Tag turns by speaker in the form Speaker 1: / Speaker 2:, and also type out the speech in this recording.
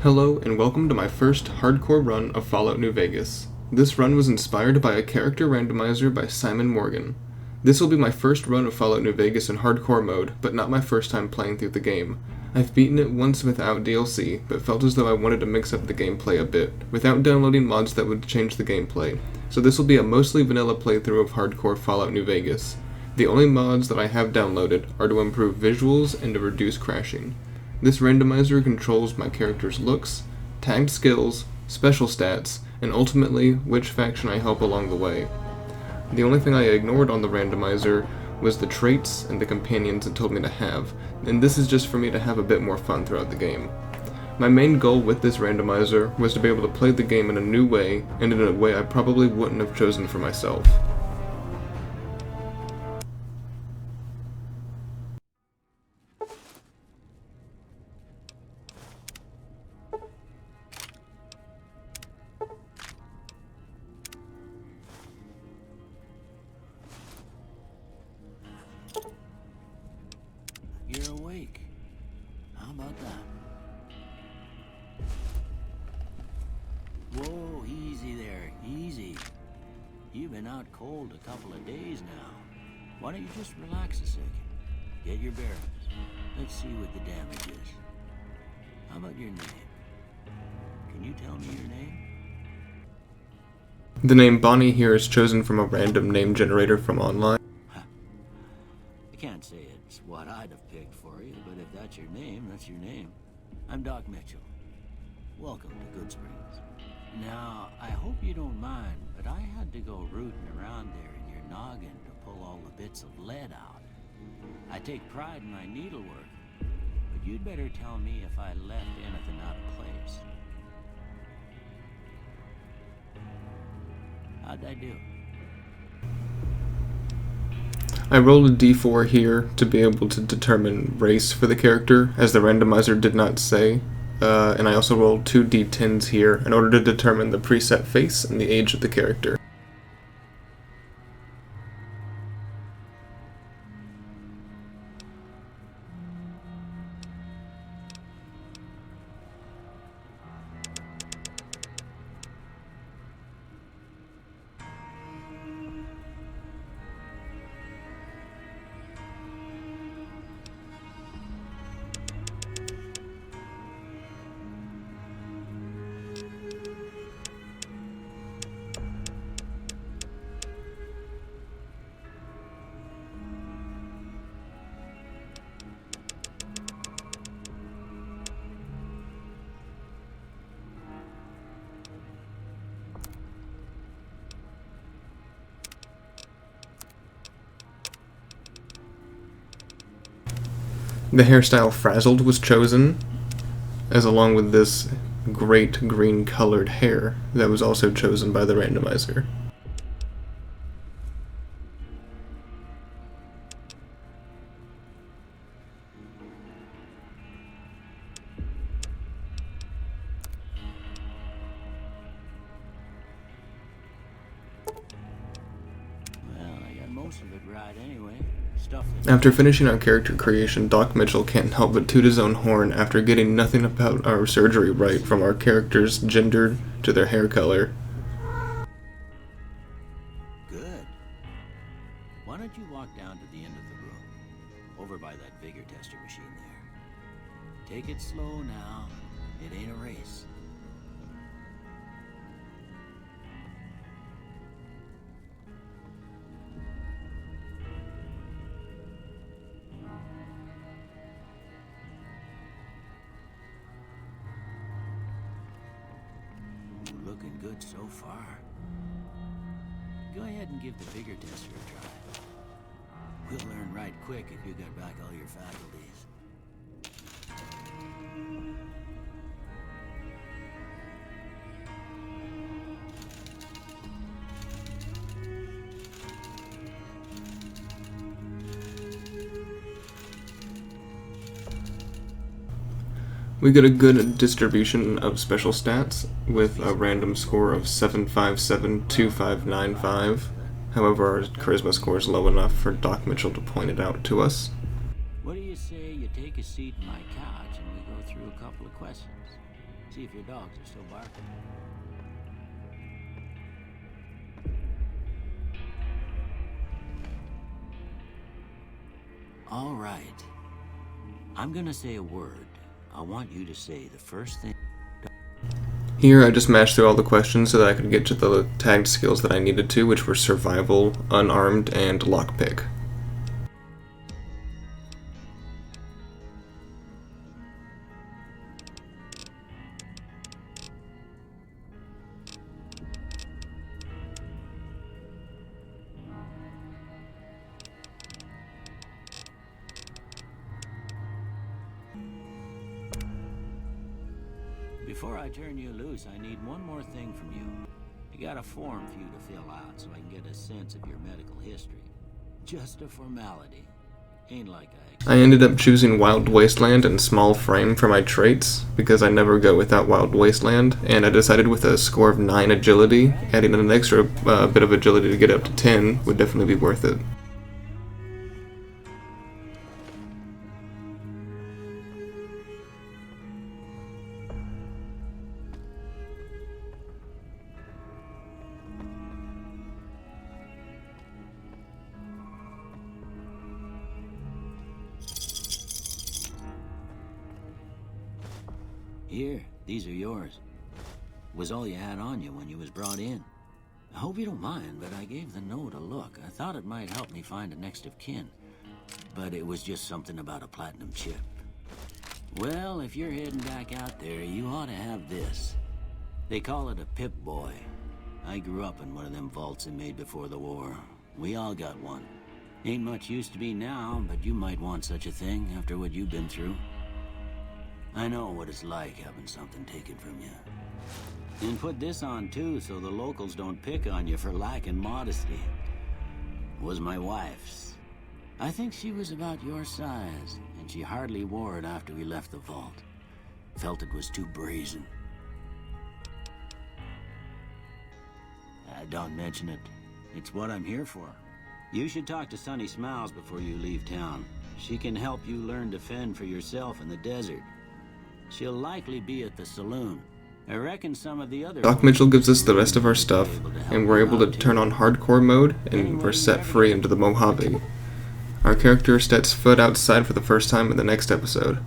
Speaker 1: Hello and welcome to my first hardcore run of Fallout New Vegas. This run was inspired by a character randomizer by Simon Morgan. This will be my first run of Fallout New Vegas in hardcore mode, but not my first time playing through the game. I've beaten it once without DLC, but felt as though I wanted to mix up the gameplay a bit, without downloading mods that would change the gameplay, so this will be a mostly vanilla playthrough of hardcore Fallout New Vegas. The only mods that I have downloaded are to improve visuals and to reduce crashing. This randomizer controls my character's looks, tagged skills, special stats, and ultimately which faction I help along the way. The only thing I ignored on the randomizer was the traits and the companions it told me to have, and this is just for me to have a bit more fun throughout the game. My main goal with this randomizer was to be able to play the game in a new way, and in a way I probably wouldn't have chosen for myself.
Speaker 2: You're awake. How about that? Whoa, easy there, easy. You've been out cold a couple of days now. Why don't you just relax a second? Get your bearings. Let's see what the damage is. How about your name? Can you tell me your name?
Speaker 1: The name Bonnie here is chosen from a random name generator from online.
Speaker 2: I can't say it's what I'd have picked for you, but if that's your name, that's your name. I'm Doc Mitchell. Welcome to Good Springs. Now, I hope you don't mind, but I had to go rooting around there in your noggin to pull all the bits of lead out. I take pride in my needlework, but you'd better tell me if I left anything out of place. How'd I do?
Speaker 1: I rolled a d4 here to be able to determine race for the character, as the randomizer did not say, and I also rolled 2 d10s here in order to determine the preset face and the age of the character. The hairstyle Frazzled was chosen, as along with this great green colored hair that was also chosen by the randomizer.
Speaker 2: Well, I got most of it right anyway.
Speaker 1: After finishing our character creation, Doc Mitchell can't help but toot his own horn after getting nothing about our surgery right, from our characters' gender to their hair color.
Speaker 2: Good. Why don't you walk down to the end of the room, over by that vigor tester machine there. Take it slow now. It ain't a race. Looking good so far. Go ahead and give the vigor tester a try. We'll learn right quick if you got back all your faculties.
Speaker 1: We get a good distribution of special stats with a random score of 7572595. However, our charisma score is low enough for Doc Mitchell to point it out to us.
Speaker 2: What do you say you take a seat in my couch and we go through a couple of questions? See if your dogs are still barking. All right. I'm gonna say a word. I want you to say the first thing.
Speaker 1: Here I just mashed through all the questions so that I could get to the tagged skills that I needed to, which were survival, unarmed, and lockpick.
Speaker 2: Before I turn you loose, I need one more thing from you. I got a form for you to fill out so I can get a sense of your medical history. Just a formality. Ain't like
Speaker 1: I ended up choosing Wild Wasteland and Small Frame for my traits, because I never go without Wild Wasteland, and I decided with a score of 9 agility, adding an extra bit of agility to get up to 10 would definitely be worth it.
Speaker 2: Here, these are yours. Was all you had on you when you was brought in. I hope you don't mind, but I gave the note a look. I thought it might help me find a next of kin. But it was just something about a platinum chip. Well, if you're heading back out there, you ought to have this. They call it a Pip-Boy. I grew up in one of them vaults they made before the war. We all got one. Ain't much use to be now, but you might want such a thing after what you've been through. I know what it's like having something taken from you. And put this on too, so the locals don't pick on you for lacking modesty. It was my wife's. I think she was about your size, and she hardly wore it after we left the vault. Felt it was too brazen. Don't mention it. It's what I'm here for. You should talk to Sunny Smiles before you leave town. She can help you learn to fend for yourself in the desert. She'll likely be at the saloon. I reckon some of the other...
Speaker 1: Doc Mitchell gives us the rest of our stuff, and we're able to turn on hardcore mode, and we're set free into the Mojave. Our character steps foot outside for the first time in the next episode.